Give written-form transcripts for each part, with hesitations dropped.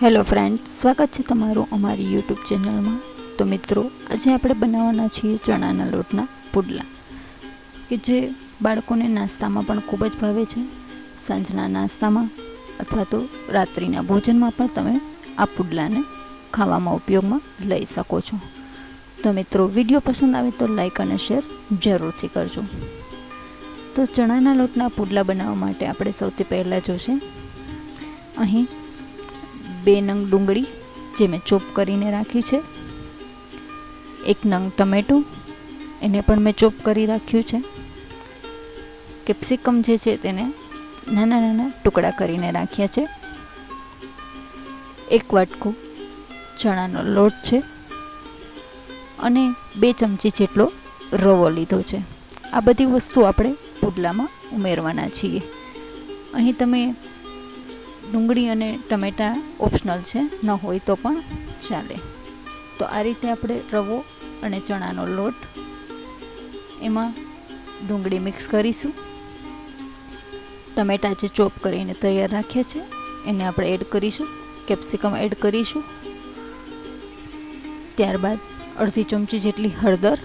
Hello friends, સ્વાગત છે તમારું અમારી યુટ્યુબ ચેનલમાં। તો મિત્રો, આજે આપણે બનાવવાના છીએ ચણાના લોટના પુડલા, કે જે બાળકોને નાસ્તામાં પણ ખૂબ જ ભાવે છે। સાંજના નાસ્તામાં અથવા તો રાત્રિના ભોજનમાં પણ તમે આ પુડલાને ખાવામાં ઉપયોગમાં લઈ શકો છો। તો મિત્રો, વિડીયો પસંદ આવે તો લાઈક અને શેર જરૂરથી કરજો। તો ચણાના લોટના પુડલા બનાવવા માટે આપણે સૌથી પહેલાં જોશે અહીં 2 નંગ ડુંગળી જે મેં ચોપ કરીને રાખી છે, 1 નંગ ટમેટું એને પણ મેં ચોપ કરી રાખ્યું છે, કેપ્સિકમ જે છે તેને નાના નાના ટુકડા કરીને રાખ્યા છે, 1 વાટકો ચણાનો લોટ છે અને 2 ચમચી જેટલો રવો લીધો છે। આ બધી વસ્તુ આપણે પુડલામાં ઉમેરવાના છીએ। અહીં તમે ડુંગળી અને ટમેટાં ઓપ્શનલ છે, ન હોય તો પણ ચાલે। તો આ રીતે આપણે રવો અને ચણાનો લોટ, એમાં ડુંગળી મિક્સ કરીશું, ટમેટાં જે ચોપ કરીને તૈયાર રાખ્યા છે એને આપણે એડ કરીશું, કેપ્સિકમ એડ કરીશું, ત્યારબાદ અડધી ચમચી જેટલી હળદર,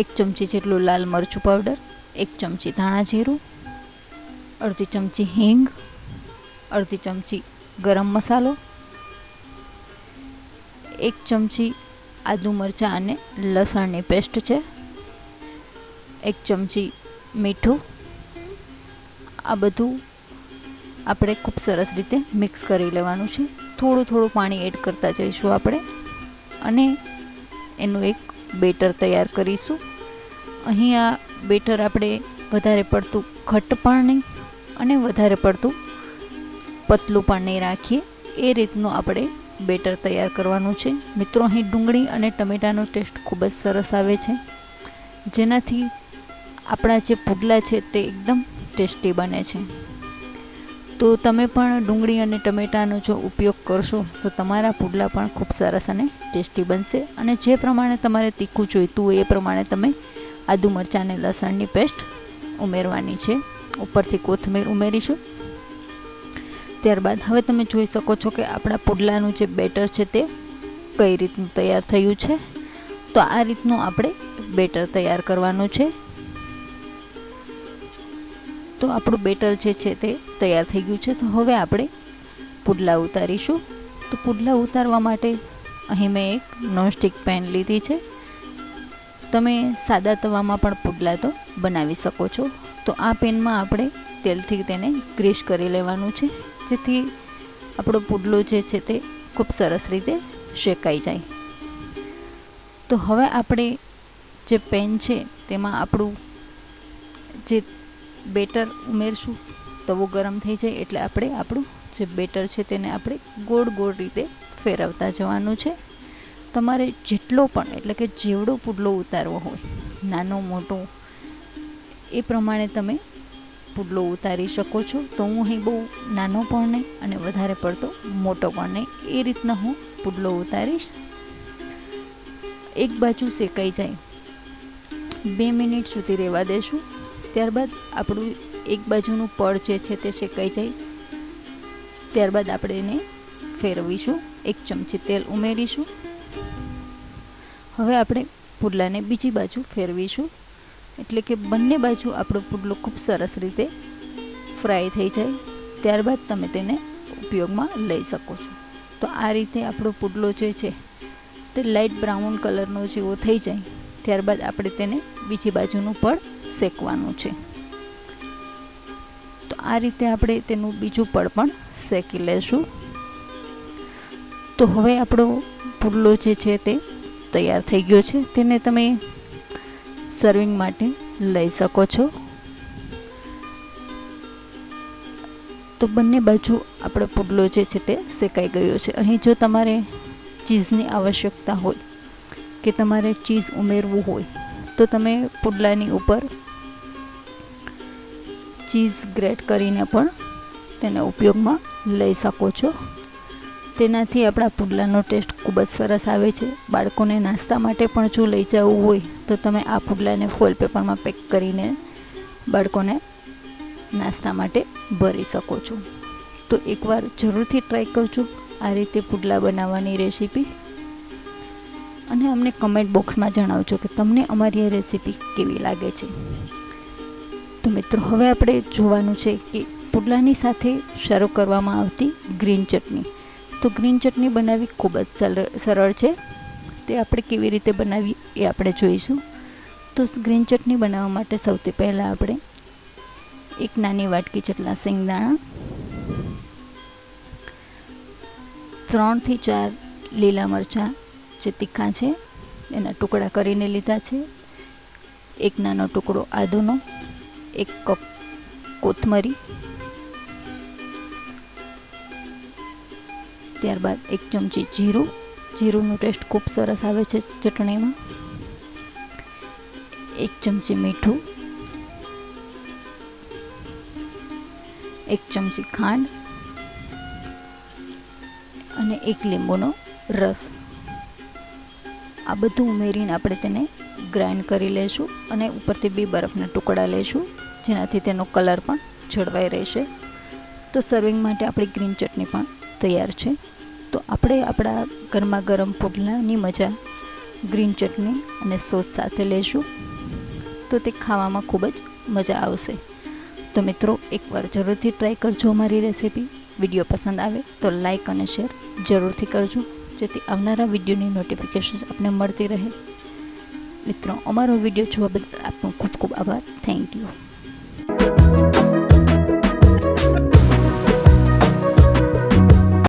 1 ચમચી જેટલું લાલ મરચું પાવડર, 1 ચમચી ધાણા જીરું, અડધી ચમચી હિંગ, અડધી ચમચી ગરમ મસાલો, 1 ચમચી આદુ મરચાં અને લસણની પેસ્ટ છે, 1 ચમચી મીઠું। આ બધું આપણે ખૂબ સરસ રીતે મિક્સ કરી લેવાનું છે। થોડું થોડું પાણી એડ કરતા જઈશું આપણે અને એનું એક બેટર તૈયાર કરીશું। અહીં આ બેટર આપણે વધારે પડતું ઘટ્ટ પણ નહીં અને વધારે પડતું પતલું પણ નહીં રાખીએ, એ રીતનું આપણે બેટર તૈયાર કરવાનું છે। મિત્રો, અહીં ડુંગળી અને ટમેટાનો ટેસ્ટ ખૂબ જ સરસ આવે છે, જેનાથી આપણા જે પુડલા છે તે એકદમ ટેસ્ટી બને છે। તો તમે પણ ડુંગળી અને ટમેટાનો જો ઉપયોગ કરશો તો તમારા પુડલા પણ ખૂબ સરસ અને ટેસ્ટી બનશે। અને જે પ્રમાણે તમારે તીખું જોઈતું હોય એ પ્રમાણે તમે આદુ મરચાં અને લસણની પેસ્ટ ઉમેરવાની છે। ઉપરથી કોથમીર ઉમેરીશું। ત્યારબાદ હવે તમે જોઈ શકો છો કે આપણા પુડલાનું જે બેટર છે તે કઈ રીતનું તૈયાર થયું છે। તો આ રીતનું આપણે બેટર તૈયાર કરવાનું છે। તો આપણું બેટર જે છે તે તૈયાર થઈ ગયું છે। તો હવે આપણે પુડલા ઉતારીશું। તો પુડલા ઉતારવા માટે અહીં મેં એક નોનસ્ટિક પેન લીધી છે। તમે સાદા તવામાં પણ પુડલા તો બનાવી શકો છો। તો આ પેનમાં આપણે તેલથી તેને ગ્રીસ કરી લેવાનું છે, જેથી આપણો પુડલો જે છે તે ખૂબ સરસ રીતે શેકાઈ જાય। તો હવે આપણે જે પેન છે તેમાં આપણું જે બેટર ઉમેરશું। તવો ગરમ થઈ જાય એટલે આપણે આપણું જે બેટર છે તેને આપણે ગોળ ગોળ રીતે ફેરવતા જવાનું છે। તમારે જેટલો પણ એટલે કે જેવડો પુડલો ઉતારવો હોય, નાનો મોટો, એ પ્રમાણે તમે પુડલો ઉતારી શકો છો। તો હું અહીં બહુ નાનો પણ નહીં અને વધારે પડતો મોટો પણ નહીં, એ રીતના હું પુડલો ઉતારીશ। એક બાજુ શેકાઈ જાય 2 મિનિટ સુધી રહેવા દેશું। ત્યારબાદ આપણું એક બાજુનું પડ જે છે તે શેકાઈ જાય, ત્યારબાદ આપણે એને ફેરવીશું, 1 ચમચી તેલ ઉમેરીશું। હવે આપણે પુડલાને બીજી બાજુ ફેરવીશું, એટલે કે બંને બાજુ આપણો પુડલો ખૂબ સરસ રીતે ફ્રાય થઈ જાય, ત્યારબાદ તમે તેને ઉપયોગમાં લઈ શકો છો। તો આ રીતે આપણો પુડલો જે છે તે લાઇટ બ્રાઉન કલરનો જેવો થઈ જાય, ત્યારબાદ આપણે તેને બીજી બાજુનું પડ શેકવાનું છે। તો આ રીતે આપણે તેનું બીજું પડ પણ શેકી લેશું। તો હવે આપણો પુડલો જે છે તે તૈયાર થઈ ગયો છે, તેને તમે સર્વિંગ માટે લઈ શકો છો। તો બંને બાજુ આપણો પુડલો જે છે તે શેકાઈ ગયો છે। અહીં જો તમારે ચીઝની આવશ્યકતા હોય કે તમારે ચીઝ ઉમેરવું હોય તો તમે પુડલાની ઉપર ચીઝ ગ્રેટ કરીને પણ તેને ઉપયોગમાં લઈ શકો છો। તેનાથી આપણા પુડલાનો ટેસ્ટ ખૂબ જ સરસ આવે છે। બાળકોને નાસ્તા માટે પણ જો લઈ જવું હોય તો તમે આ પુડલાને ફોઇલ પેપરમાં પેક કરીને બાળકોને નાસ્તા માટે ભરી શકો છો। તો એકવાર જરૂરથી ટ્રાય કરજો આ રીતે પુડલા બનાવવાની રેસીપી, અને અમને કમેન્ટ બોક્સમાં જણાવજો કે તમને અમારી આ રેસીપી કેવી લાગે છે. તો મિત્રો હવે આપણે જોવાનું છે કે પુડલાની સાથે શરૂ કરવામાં આવતી ગ્રીન ચટણી. તો ગ્રીન ચટણી બનાવવી ખૂબ જ સરળ છે. તે આપણે કેવી રીતે બનાવી એ આપણે જોઈશું. તો ગ્રીન ચટણી બનાવવા માટે સૌથી પહેલાં આપણે એક નાની વાટકી જેટલા શેંગદાણા, 3 થી 4 લીલા મરચાં જે તીખા છે એના ટુકડા કરીને લીધા છે, એક નાનો ટુકડો આદુનો, 1 કપ કોથમરી, ત્યારબાદ 1 ચમચી જીરું. જીરુંનો ટેસ્ટ ખૂબ સરસ આવે છે ચટણીમાં. 1 ચમચી મીઠું, 1 ચમચી ખાંડ અને 1 લીંબુનો રસ. આ બધું ઉમેરીને આપણે તેને ગ્રાઇન્ડ કરી લઈશું અને ઉપરથી 2 બરફના ટુકડા લઈશું, જેનાથી તેનો કલર પણ જળવાઈ રહેશે. તો સર્વિંગ માટે આપણી ગ્રીન ચટણી પણ તૈયાર છે. તો આપણે આપણા ગરમા ગરમ પુડલાની મજા ગ્રીન ચટણી અને સોસ સાથે લઈશું, તો તે ખાવામાં ખૂબ જ મજા આવશે. તો મિત્રો એકવાર જરૂરથી ટ્રાય કરજો અમારી રેસીપી. વિડીયો પસંદ આવે તો લાઈક અને શેર જરૂરથી કરજો, જેથી આવનારા વિડીયોની નોટિફિકેશન આપને મળતી રહે. મિત્રો અમારો વિડીયો જોવા બદલ આપનો ખૂબ ખૂબ આભાર. Thank you.